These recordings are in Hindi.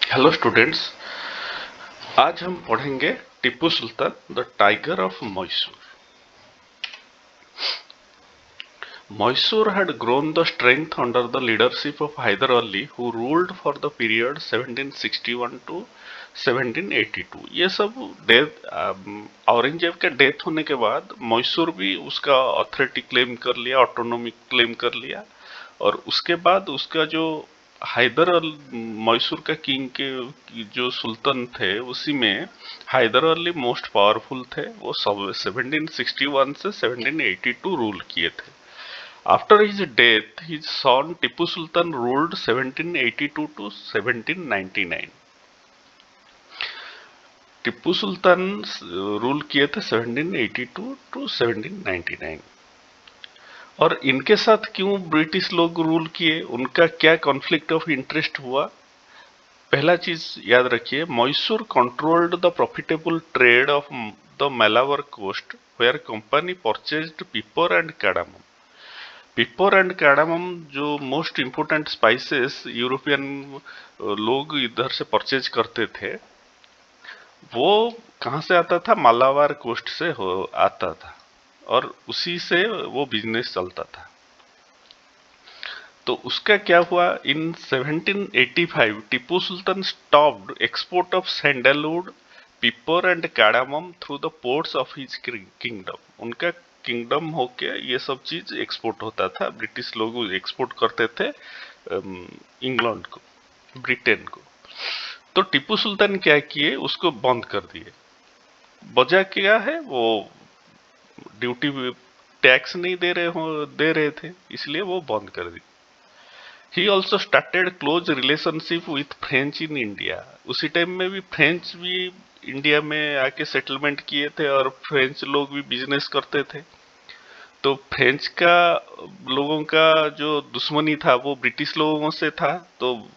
Hello students. आज हम पढ़ेंगे Tipu Sultan the tiger of Mysore. Mysore had grown the strength under the leadership of Hyder Ali, who ruled for the period 1761 to 1782। ये सब डेथ औरंगजेब के डेथ होने के बाद मैसूर भी उसका अथॉरिटी क्लेम कर लिया, ऑटोनॉमी क्लेम कर लिया। और उसके बाद उसका जो मैसूर का किंग के जो सुल्तान थे उसी में हैदर अली मोस्ट पावरफुल थे। वो सब 1761 से 1782 रूल किए थे। After his death, his son Tipu Sultan ruled 1782 to 1799। Tipu Sultan rule किए थे 1782 टू 1799। और इनके साथ क्यों ब्रिटिश लोग रूल किए, उनका क्या कॉन्फ्लिक्ट ऑफ इंटरेस्ट हुआ? पहला चीज याद रखिए, Mysore controlled the profitable trade of the Malabar coast where company purchased pepper and cardamom. Pepper and cardamom जो मोस्ट इम्पोर्टेंट स्पाइसेस यूरोपियन लोग इधर से परचेज करते थे, वो कहाँ से आता था? मालाबार कोस्ट से आता था, और उसी से वो बिजनेस चलता था। तो उसका क्या हुआ? In 1785 Tipu Sultan stopped export of sandalwood, pepper and cardamom through the ports of his kingdom. उनका किंगडम होके ये सब चीज एक्सपोर्ट होता था, ब्रिटिश लोग एक्सपोर्ट करते थे इंग्लैंड को, ब्रिटेन को। तो टीपू सुल्तान क्या किए, उसको बंद कर दिए। वजह क्या है? वो ड्यूटी टैक्स नहीं दे रहे थे, इसलिए वो बंद कर दिए। He also started close relationship with French in India. उसी टाइम में भी फ्रेंच भी इंडिया में आके सेटलमेंट किए थे, और फ्रेंच लोग भी बिजनेस करते थे। तो फ्रेंच का लोगों का जो दुश्मनी था वो ब्रिटिश लोगों से था। तो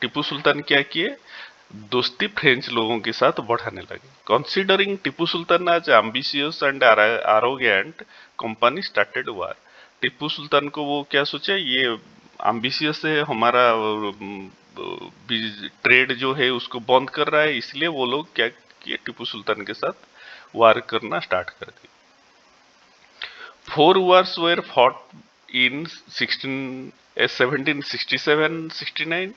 टीपू सुल्तान क्या किए, दोस्ती फ्रेंच लोगों के साथ बढ़ाने लगे। Considering Tipu Sultan as ambitious and arrogant, company started war. Tipu Sultan को वो क्या सोचा, ये एम्बिशियस है, हमारा ट्रेड जो है उसको बंद कर रहा है, इसलिए वो लोग क्या किए, टीपू सुल्तान के साथ वार करना स्टार्ट कर दिया। 4 wars were fought in 1767-69,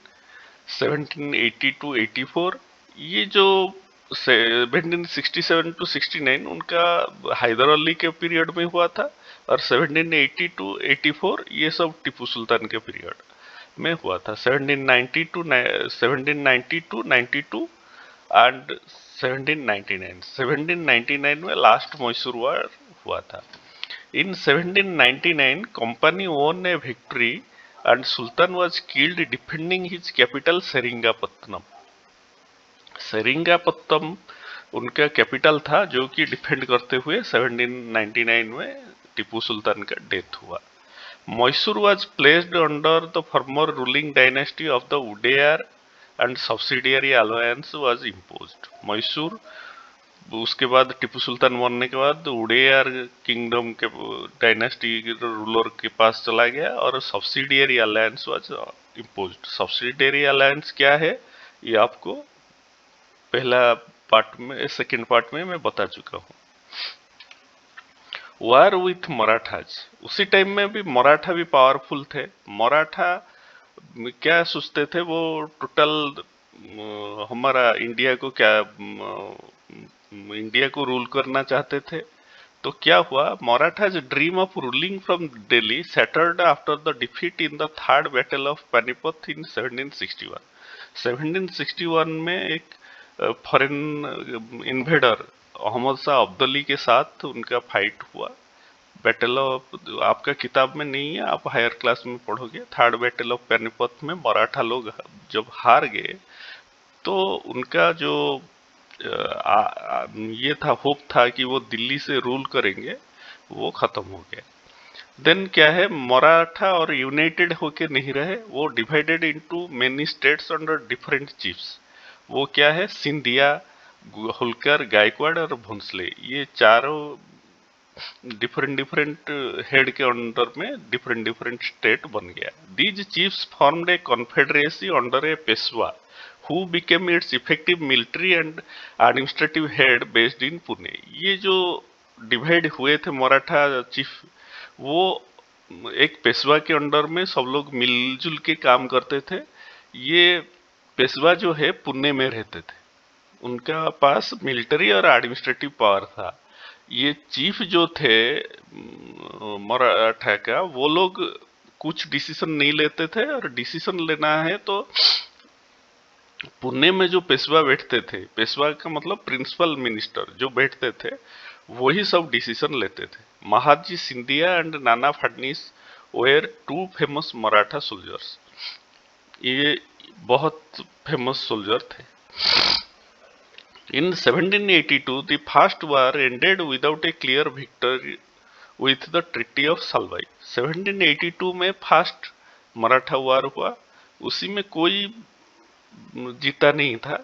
1780 to 84। ये जो 1767 टू 69 उनका हैदर अली के पीरियड में हुआ था, और 1780 टू 84 ये सब टिप्पू सुल्तान के पीरियड में हुआ था। 1790 टू 92 एंड 1799 में लास्ट मैसूर वार हुआ था। In 1799, Company won a victory and Sultan was killed defending his capital सेरिंगापत्तनम। सेरिंगापत्तम उनका कैपिटल था, जो कि डिफेंड करते हुए 1799 में टीपू सुल्तान का डेथ हुआ। Mysore was placed under the former ruling dynasty of the Udayar and subsidiary alliance was imposed। Mysore उसके बाद टीपू सुल्तान मरने के बाद उड़ेयर किंगडम के डायनेस्टी रूलर के पास चला गया, और subsidiary alliance was imposed. Subsidiary alliance क्या है, ये आपको पहला पार्ट में, सेकंड पार्ट में मैं बता चुका हूँ। वार विथ मराठाज, उसी टाइम में भी मराठा भी पावरफुल थे। मराठा क्या सोचते थे, वो टोटल हमारा इंडिया को क्या इंडिया को रूल करना चाहते थे। तो क्या हुआ, Marathas dream of ruling from Delhi shattered after the defeat in the third battle of Panipat in 1761। 1761 में एक फॉरेन इन्वेडर अहमद शाह अब्दाली के साथ उनका फाइट हुआ। बैटल ऑफ, आपका किताब में नहीं है, आप हायर क्लास में पढ़ोगे। थर्ड बैटल ऑफ पानीपत में मराठा लोग जब हार गए, तो उनका जो ये था, होप था कि वो दिल्ली से रूल करेंगे, वो खत्म हो गया। देन क्या है, मराठा और यूनाइटेड होके नहीं रहे, वो divided into many states under different chiefs. वो क्या है, सिंधिया, होलकर, गायकवाड़ और भोंसले, ये चारों डिफरेंट डिफरेंट हेड के अंडर में डिफरेंट डिफरेंट स्टेट बन गया। These chiefs formed A confederacy under A Peshwa who became it's effective military and administrative head based in Pune. ये जो डिवाइड हुए थे मराठा चीफ, वो एक पेशवा के अंडर में सब लोग मिलजुल के काम करते थे। ये पेशवा जो है पुणे में रहते थे, उनका पास मिलिट्री और एडमिनिस्ट्रेटिव पावर था। ये चीफ जो थे मराठा का, वो लोग कुछ डिसीजन नहीं लेते थे, और डिसीजन लेना है तो पुणे में जो पेशवा बैठते थे, पेशवा का मतलब प्रिंसिपल मिनिस्टर जो बैठते थे, वही सब डिसीजन लेते थे। Mahadji Scindia and Nana Fadnavis were two famous Maratha soldiers. ये बहुत फेमस सोल्जर थे। In 1782, the first war ended without a clear victory with the Treaty of Salwai। 1782 में फर्स्ट मराठा वार हुआ, उसी में कोई जीता नहीं था,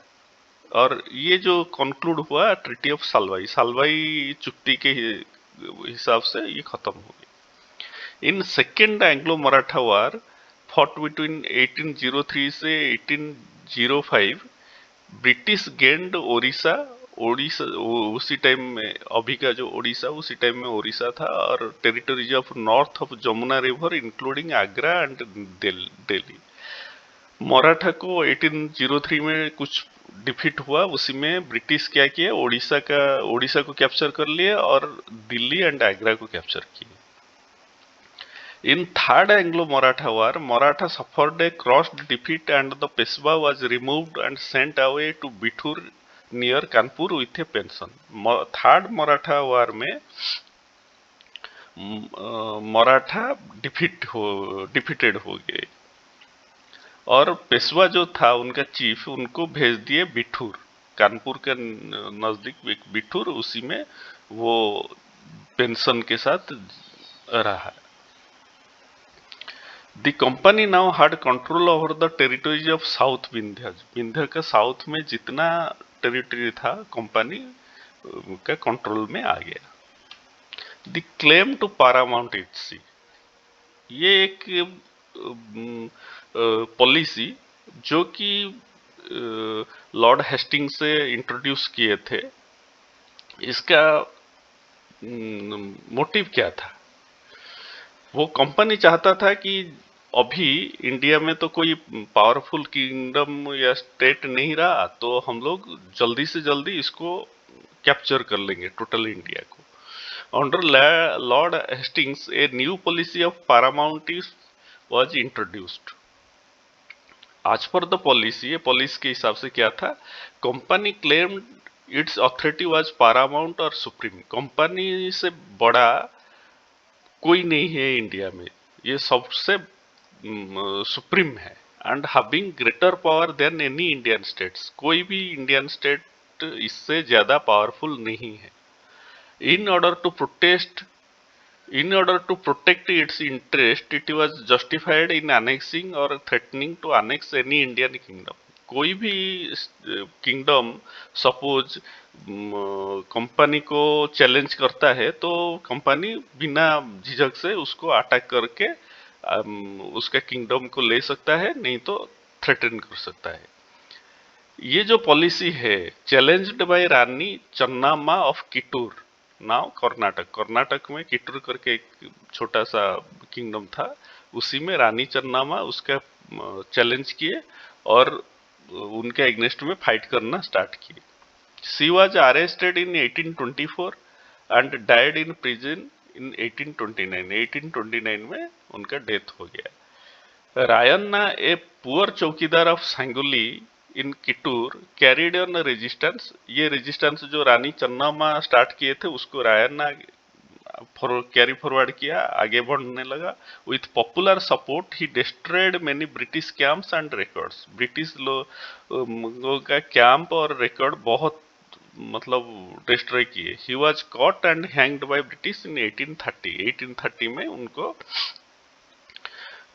और ये जो कंक्लूड हुआ ट्रीटी ऑफ सालवाई, सालवाई चुक्ति के हिसाब से ये खत्म हो गई। In second Anglo Maratha war fought between 1803 से 1805, ब्रिटिश गेंड ओडिशा, ओडिशा उसी टाइम में, अभी का जो ओडिशा उसी टाइम में ओडिशा था, और territories of north of Jamuna river including Agra and Delhi. Maratha को 1803 में कुछ डिफीट हुआ, उसी में ब्रिटिश क्या किया, ओडिशा को कैप्चर कर लिया और दिल्ली एंड आगरा को कैप्चर किया। In third Anglo-Maratha war, Maratha suffered a crossed defeat and the Peshwa was removed and sent away to Bithur near Kanpur with a pension। Third Maratha war में मराठा डिफीटेड हो गए, और पेशवा जो था उनका चीफ, उनको भेज दिए बिठूर, कानपुर के नजदीक एक बिठूर, उसी में वो पेंशन के साथ रहा। The company now had control over the territories of South Vindhya। Vindhya का साउथ में जितना टेरिटरी था, कंपनी का कंट्रोल में आ गया। The claim to paramount HC, ये एक पॉलिसी जो कि लॉर्ड हेस्टिंग से इंट्रोड्यूस किए थे। इसका मोटिव क्या था? वो कंपनी चाहता था कि अभी इंडिया में तो कोई पावरफुल किंगडम या स्टेट नहीं रहा, तो हम लोग जल्दी से जल्दी इसको कैप्चर कर लेंगे टोटल इंडिया को। Under Lord Hastings a new policy of Paramount was introduced. आज पर द पॉलिसी, ये पॉलिसी के हिसाब से क्या था, company claimed it's authority was Paramount और सुप्रीम। कंपनी से बड़ा कोई नहीं है इंडिया में, ये सबसे सुप्रीम है, and having greater power than any Indian states. कोई भी इंडियन स्टेट इससे ज्यादा पावरफुल नहीं है। In order to protect its interest, it was justified in annexing or threatening to annex any Indian kingdom. कोई भी किंगडम सपोज कंपनी को चैलेंज करता है, तो कंपनी बिना झिझक से उसको अटैक करके उसका किंगडम को ले सकता है, नहीं तो थ्रेटन कर सकता है। ये जो पॉलिसी है, challenged by Rani Chennamma of Kittur, now Karnataka. Karnataka में किटूर करके एक छोटा सा किंगडम था, उसी में रानी चन्नामा उसका चैलेंज किए और उनके अगेंस्ट में फाइट करना स्टार्ट किए। She was arrested in 1824 and died in prison in 1829। 1829 में उनका डेथ हो गया। Rayanna, a poor chowkidar of Sangolli in Kittur, carried on resistance. ये रेजिस्टेंस जो रानी चन्नामा स्टार्ट किए थे, उसको रायन्ना कैरी फॉरवर्ड किया, आगे बढ़ने लगा। With popular support he destroyed many British camps and records. British लोगों का कैंप और रिकॉर्ड बहुत मतलब डिस्ट्रॉय किए। He was caught and hanged by British in 1830। 1830 में उनको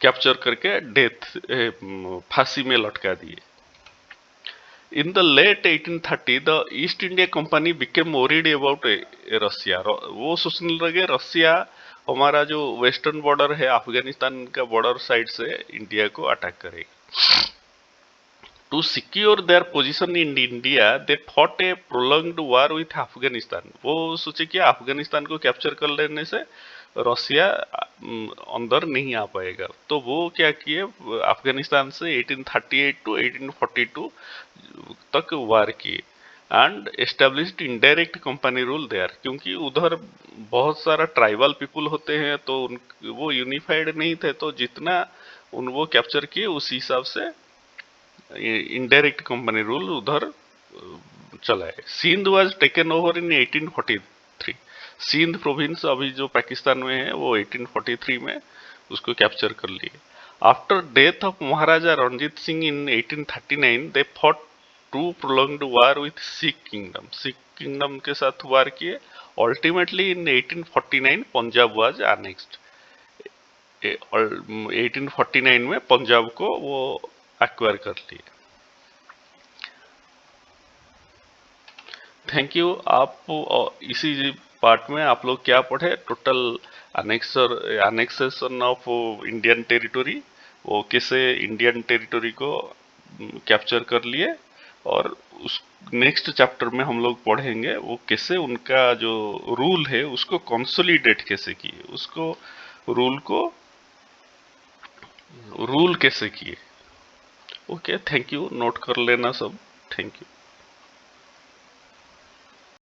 कैप्चर करके डेथ फांसी में लटका दिए। In the late 1830, the East India Company became worried about रसिया। वो सोचने लगे रसिया हमारा जो वेस्टर्न बॉर्डर है अफगानिस्तान का बॉर्डर साइड से इंडिया को अटैक करेगा। To secure their position in India, they fought a prolonged war with Afghanistan. वो सोचे कि अफगानिस्तान को कैप्चर कर लेने से रसिया अंदर नहीं आ पाएगा, तो वो क्या किए, अफगानिस्तान से 1838 टू 1842 तक वार किए and established indirect company rule there. क्योंकि उधर बहुत सारा ट्राइबल पीपुल होते हैं तो वो यूनिफाइड नहीं थे, तो जितना वो कैप्चर किए उस हिसाब से इनडायरेक्ट कंपनी रूल उधर चला है। Sindh was taken over in 1843। Sindh province अभी जो पाकिस्तान में है वो 1843 में उसको कैप्चर कर लिए। After death of Maharaja Ranjit Singh in 1839 they fought two prolonged war with Sikh kingdom. Sikh kingdom के साथ वार किए। Ultimately in 1849 Punjab was annexed. 1849 में पंजाब को वो एक्वायर कर लिए। Thank you. आप इसी पार्ट में आप लोग क्या पढ़े, total annexation of Indian territory, वो कैसे इंडियन टेरिटोरी को कैप्चर कर लिए, और उस नेक्स्ट चैप्टर में हम लोग पढ़ेंगे वो कैसे उनका जो रूल है उसको कंसोलिडेट कैसे किए, उसको रूल कैसे किए। Okay, thank you. नोट कर लेना सब। Thank you.